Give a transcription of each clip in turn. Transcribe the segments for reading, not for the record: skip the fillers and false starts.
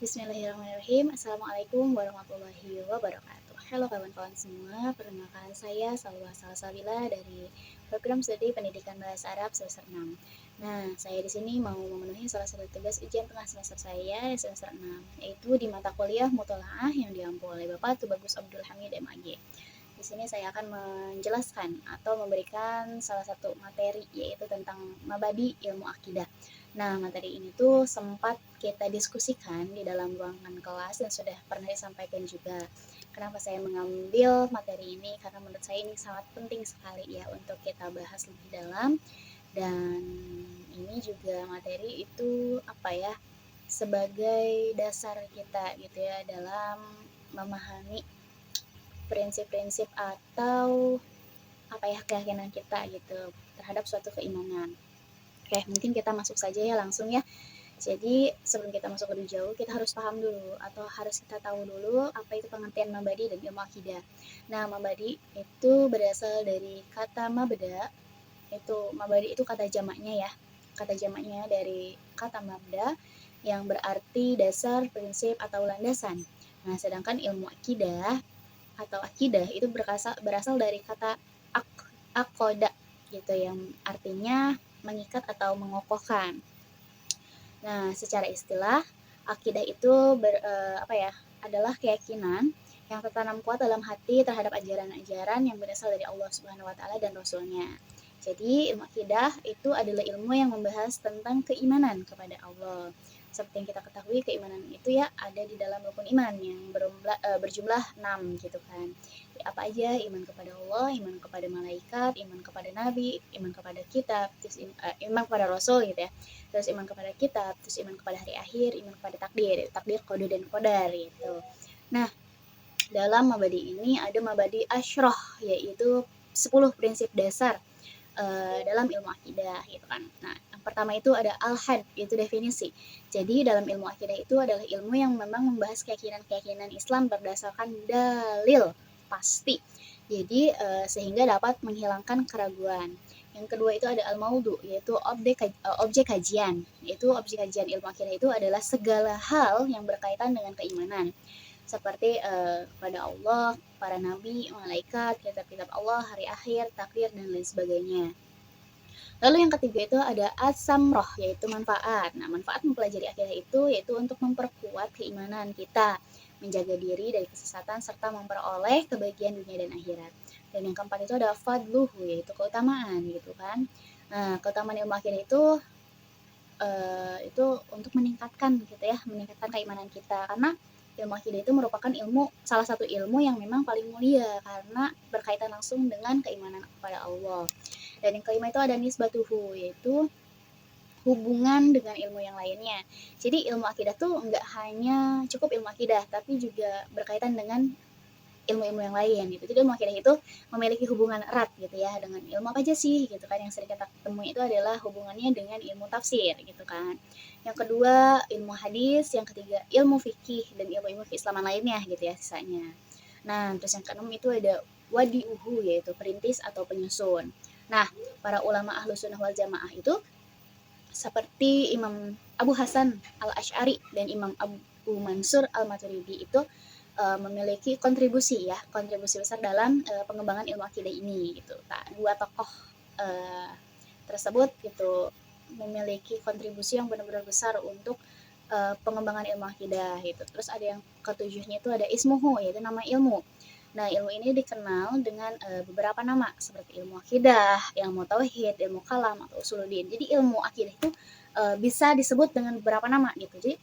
Bismillahirrahmanirrahim. Assalamualaikum warahmatullahi wabarakatuh. Halo kawan-kawan semua, perkenalkan saya Salwa Salsabila dari program studi pendidikan bahasa Arab semester 6. Nah, saya di sini mau memenuhi salah satu tugas ujian tengah semester saya di semester 6, yaitu di mata kuliah Mutolaah yang diampu oleh Bapak Tubagus Abdul Hamid MAG. Di sini saya akan menjelaskan atau memberikan salah satu materi, yaitu tentang mabadi ilmu akidah. Nah, materi ini tuh sempat kita diskusikan di dalam ruangan kelas dan sudah pernah disampaikan juga. Kenapa saya mengambil materi ini? Karena menurut saya ini sangat penting sekali ya untuk kita bahas lebih dalam. Dan ini juga materi itu sebagai dasar kita gitu ya dalam memahami prinsip-prinsip atau keyakinan kita gitu terhadap suatu keimanan. Oke, mungkin kita masuk saja ya langsung ya. Jadi sebelum kita masuk lebih jauh, kita harus paham dulu atau harus kita tahu dulu apa itu pengertian mabadi dan ilmu akidah. Nah, mabadi itu berasal dari kata mabda, itu mabadi itu kata jamaknya ya. Kata jamaknya dari kata mabda yang berarti dasar, prinsip atau landasan. Nah, sedangkan ilmu akidah atau akidah itu berasal dari kata akoda gitu yang artinya mengikat atau mengokohkan. Nah, secara istilah akidah itu adalah keyakinan yang tertanam kuat dalam hati terhadap ajaran-ajaran yang berasal dari Allah Subhanahu wa taala dan Rasulnya. Jadi, ilmu akidah itu adalah ilmu yang membahas tentang keimanan kepada Allah. Seperti yang kita ketahui, keimanan itu ya ada di dalam rukun iman yang berjumlah 6 gitu kan. Apa aja? Iman kepada Allah, iman kepada malaikat, iman kepada nabi, iman kepada kitab, terus iman kepada rasul gitu ya. Terus iman kepada kitab, terus iman kepada hari akhir, iman kepada takdir qada dan qadar gitu. Nah, dalam mabadi ini ada mabadi asyroh, yaitu 10 prinsip dasar dalam ilmu akidah gitu kan. Nah, yang pertama itu ada al-had, yaitu definisi. Jadi dalam ilmu akidah itu adalah ilmu yang memang membahas keyakinan-keyakinan Islam berdasarkan dalil pasti. Jadi sehingga dapat menghilangkan keraguan. Yang kedua itu ada al-maudu, yaitu objek kajian. Yaitu objek kajian ilmu akidah itu adalah segala hal yang berkaitan dengan keimanan. Seperti kepada Allah, para nabi, malaikat, kitab-kitab Allah, hari akhir, takdir, dan lain sebagainya. Lalu yang ketiga itu ada as-samroh, yaitu manfaat. Nah, manfaat mempelajari akidah itu yaitu untuk memperkuat keimanan kita, menjaga diri dari kesesatan, serta memperoleh kebahagiaan dunia dan akhirat. Dan yang keempat itu ada fadluhu, yaitu keutamaan gitu kan. Nah, keutamaan ilmu akidah itu untuk meningkatkan gitu ya, meningkatkan keimanan kita, karena ilmu akidah itu merupakan salah satu ilmu yang memang paling mulia karena berkaitan langsung dengan keimanan kepada Allah. Dan yang kelima itu ada nisbatuhu, yaitu hubungan dengan ilmu yang lainnya. Jadi ilmu akidah tuh nggak hanya cukup ilmu akidah, tapi juga berkaitan dengan ilmu-ilmu yang lain gitu. Jadi ilmu akidah itu memiliki hubungan erat gitu ya dengan ilmu apa aja sih gitu kan. Yang sering kita temui itu adalah hubungannya dengan ilmu tafsir gitu kan. Yang kedua ilmu hadis, yang ketiga ilmu fikih dan ilmu-ilmu keislaman lainnya gitu ya sisanya. Nah, terus yang keenam itu ada wadiuhu, yaitu perintis atau penyusun. Nah, para ulama ahlu sunnah wal jamaah itu seperti Imam Abu Hasan al-Ash'ari dan Imam Abu Mansur al-Maturidi itu memiliki kontribusi besar dalam pengembangan ilmu akidah ini gitu. Nah, dua tokoh tersebut gitu memiliki kontribusi yang benar-benar besar untuk pengembangan ilmu akidah gitu. Terus ada yang ketujuhnya itu ada ismuhu, yaitu nama ilmu. Nah, ilmu ini dikenal dengan beberapa nama seperti ilmu akidah, ilmu tauhid, ilmu kalam atau usuluddin. Jadi ilmu akidah itu bisa disebut dengan beberapa nama gitu. Jadi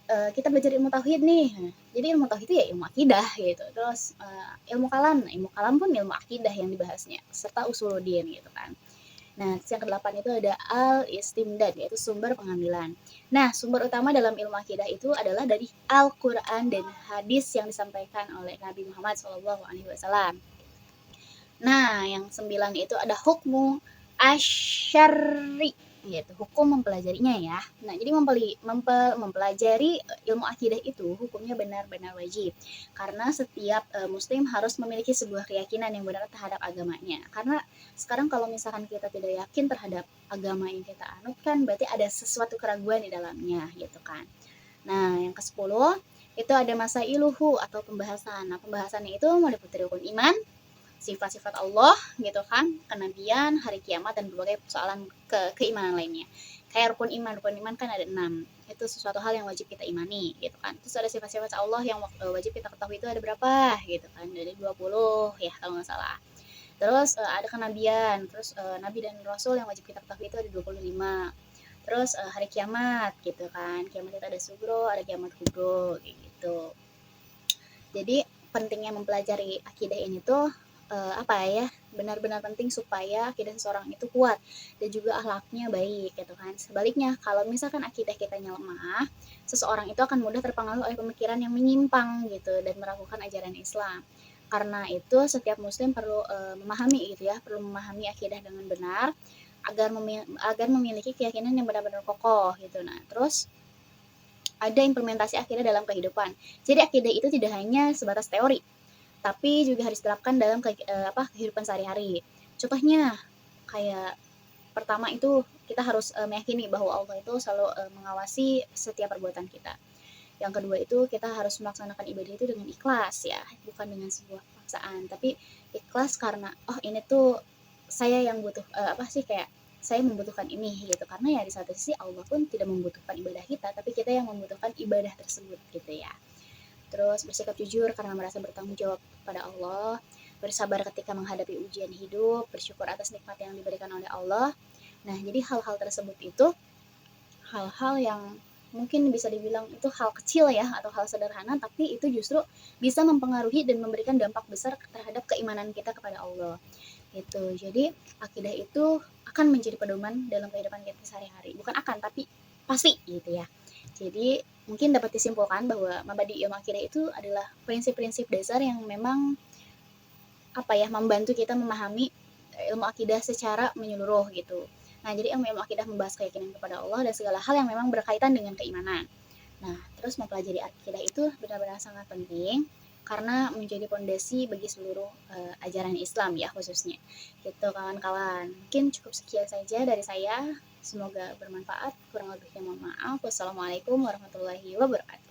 kita belajar ilmu tauhid nih. Jadi ilmu tauhid itu ya ilmu akidah gitu. Terus ilmu kalam pun ilmu akidah yang dibahasnya serta usuluddin gitu kan. Nah, yang kedelapan itu ada al-istimdad, yaitu sumber pengambilan. Nah, sumber utama dalam ilmu akidah itu adalah dari Al-Quran dan hadis yang disampaikan oleh Nabi Muhammad SAW. Nah, yang 9 itu ada hukmu asyari, yaitu hukum mempelajarinya ya. Nah, jadi mempelajari ilmu akidah itu hukumnya benar-benar wajib. Karena setiap muslim harus memiliki sebuah keyakinan yang benar terhadap agamanya. Karena sekarang kalau misalkan kita tidak yakin terhadap agama yang kita anut kan berarti ada sesuatu keraguan di dalamnya gitu kan. Nah, yang ke-10 itu ada masailuhu atau pembahasan. Nah, pembahasannya itu meliputi rukun iman, sifat-sifat Allah gitu kan, kenabian, hari kiamat, dan berbagai persoalan keimanan lainnya. Kayak rukun iman kan ada 6. Itu sesuatu hal yang wajib kita imani gitu kan. Terus ada sifat-sifat Allah yang wajib kita ketahui itu ada berapa gitu kan. Dari 20 ya kalau nggak salah. Terus ada kenabian, terus nabi dan rasul yang wajib kita ketahui itu ada 25. Terus hari kiamat gitu kan. Kiamat itu ada sugro, ada kiamat kubro gitu. Jadi pentingnya mempelajari akidah ini tuh apa ya, benar-benar penting supaya akidah seseorang itu kuat dan juga akhlaknya baik gitu kan. Sebaliknya kalau misalkan akidah kitanya lemah, seseorang itu akan mudah terpengaruh oleh pemikiran yang menyimpang gitu dan meragukan ajaran Islam. Karena itu setiap muslim perlu memahami gitu ya, perlu memahami akidah dengan benar agar memiliki keyakinan yang benar-benar kokoh gitu. Nah, terus ada implementasi akidah dalam kehidupan. Jadi akidah itu tidak hanya sebatas teori, tapi juga harus diterapkan dalam kehidupan sehari-hari. Contohnya kayak pertama itu kita harus meyakini bahwa Allah itu selalu mengawasi setiap perbuatan kita. Yang kedua itu kita harus melaksanakan ibadah itu dengan ikhlas ya, bukan dengan sebuah paksaan, tapi ikhlas karena oh ini tuh saya yang butuh kayak saya membutuhkan ini gitu, karena ya di satu sisi Allah pun tidak membutuhkan ibadah kita, tapi kita yang membutuhkan ibadah tersebut gitu ya. Terus bersikap jujur karena merasa bertanggung jawab pada Allah, bersabar ketika menghadapi ujian hidup, bersyukur atas nikmat yang diberikan oleh Allah. Nah, jadi hal-hal tersebut itu hal-hal yang mungkin bisa dibilang itu hal kecil ya atau hal sederhana, tapi itu justru bisa mempengaruhi dan memberikan dampak besar terhadap keimanan kita kepada Allah gitu. Jadi akidah itu akan menjadi pedoman dalam kehidupan kita sehari-hari, bukan akan tapi pasti gitu ya. Jadi mungkin dapat disimpulkan bahwa mabadi ilmu akidah itu adalah prinsip-prinsip dasar yang memang membantu kita memahami ilmu akidah secara menyeluruh gitu. Nah, jadi ilmu akidah membahas keyakinan kepada Allah dan segala hal yang memang berkaitan dengan keimanan. Nah, terus mempelajari akidah itu benar-benar sangat penting karena menjadi pondasi bagi seluruh ajaran Islam ya khususnya. Gitu kawan-kawan. Mungkin cukup sekian saja dari saya. Semoga bermanfaat. Kurang lebihnya mohon maaf. Wassalamualaikum warahmatullahi wabarakatuh.